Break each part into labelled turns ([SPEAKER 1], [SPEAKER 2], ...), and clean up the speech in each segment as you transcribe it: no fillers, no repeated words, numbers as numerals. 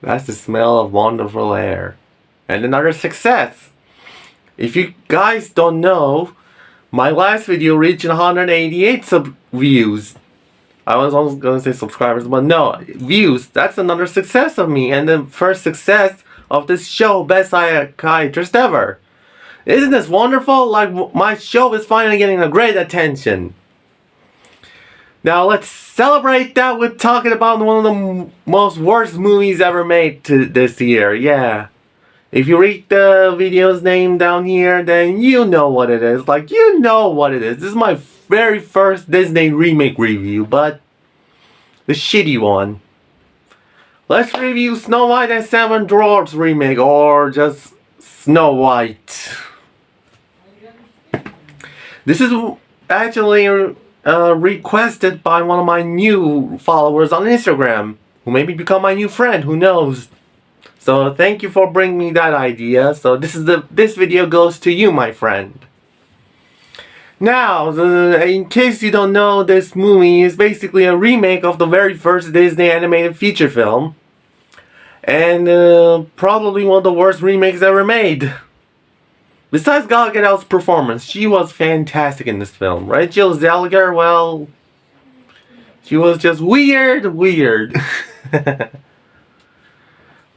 [SPEAKER 1] That's the smell of wonderful air. And another success. If you guys don't know, my last video reached 188 views. I was almost gonna say subscribers, but no, views. That's another success of me, and the first success of this show, Best Psychiatrist Ever. Isn't this wonderful? Like, my show is finally getting a great attention. Now let's celebrate that with talking about one of the most worst movies ever made this year. Yeah. If you read the video's name down here, then you know what it is. Like, you know what it is. This is my very first Disney remake review, but the shitty one. Let's review Snow White and Seven Dwarfs remake, or just Snow White. This is actually requested by one of my new followers on Instagram, who maybe become my new friend, who knows. So thank you for bringing me that idea. So this video goes to you, my friend. Now, in case you don't know, this movie is basically a remake of the very first Disney animated feature film, and probably one of the worst remakes ever made. Besides Gal Gadot's performance, she was fantastic in this film, right? Jill Zellweger, well, she was just weird.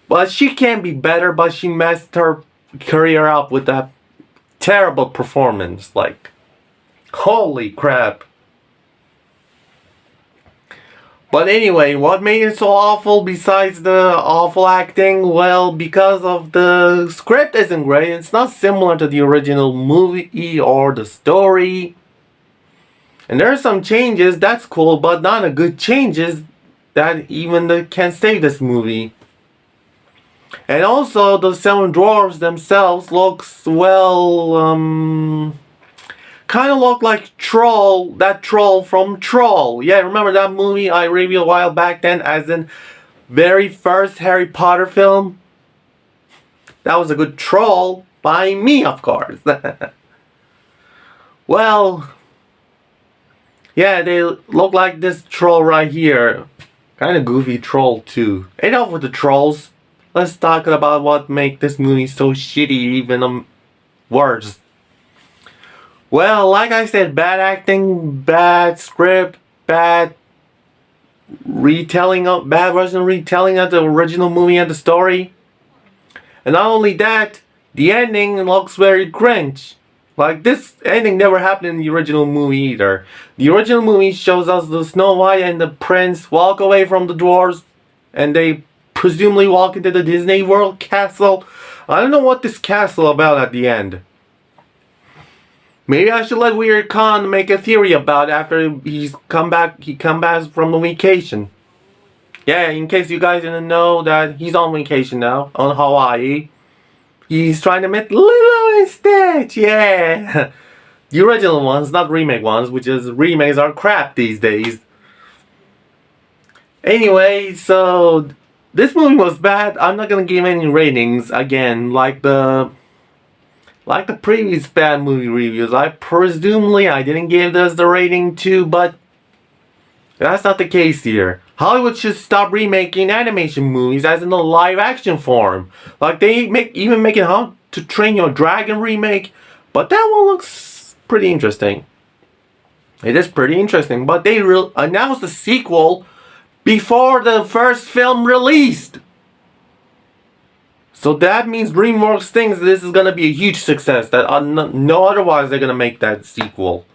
[SPEAKER 1] But she can be better, but she messed her career up with that terrible performance. Like, holy crap. But anyway, what made it so awful besides the awful acting? Well, because of the script isn't great. It's not similar to the original movie or the story. And there are some changes, that's cool, but not a good changes that even can save this movie. And also, the Seven Dwarfs themselves looks, well, kind of look like Troll, that troll from Troll. Yeah, remember that movie I reviewed a while back then, as in very first Harry Potter film? That was a good troll by me, of course. Well, yeah, they look like this troll right here. Kind of goofy troll too. Enough with the trolls. Let's talk about what makes this movie so shitty, even worse. Well, like I said, bad acting, bad script, bad retelling of, bad version retelling of the original movie and the story. And not only that, the ending looks very cringe. Like, this ending never happened in the original movie either. The original movie shows us the Snow White and the prince walk away from the dwarves, and they presumably walk into the Disney World castle. I don't know what this castle about at the end. Maybe I should let Weird Khan make a theory about it after he come back from the vacation. Yeah, in case you guys didn't know that he's on vacation now, on Hawaii. He's trying to meet Lilo and Stitch, yeah. The original ones, not remake ones, which is remakes are crap these days. Anyway, so this movie was bad. I'm not gonna give any ratings again, like the previous bad movie reviews. I didn't give this the rating 2, but that's not the case here. Hollywood should stop remaking animation movies as in a live action form. Like, they even making How to Train Your Dragon remake, but that one looks pretty interesting. It is pretty interesting, but they announced the sequel before the first film released. So that means DreamWorks thinks this is gonna be a huge success. That no otherwise they're gonna make that sequel.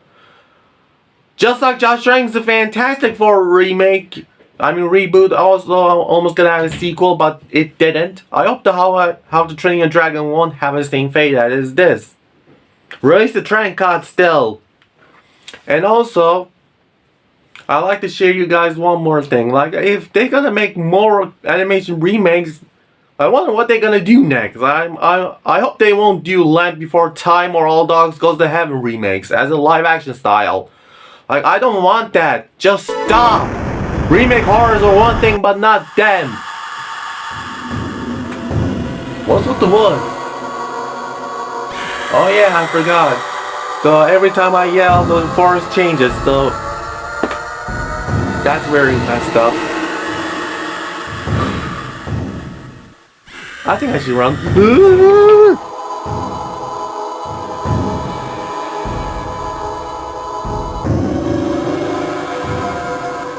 [SPEAKER 1] Just like Josh Trank's the Fantastic Four reboot, also almost gonna have a sequel, but it didn't. I hope the How to Train Your Dragon won't have the same fate as this. Release the Trank card still. And also, I'd like to share you guys one more thing. Like, if they're gonna make more animation remakes, I wonder what they're gonna do next. I hope they won't do Land Before Time or All Dogs Goes to Heaven remakes as a live action style. Like, I don't want that. Just stop. Remake horrors are one thing, but not them. What's with the woods? Oh yeah, I forgot. So every time I yell, the forest changes. So that's very messed up. I think I should run.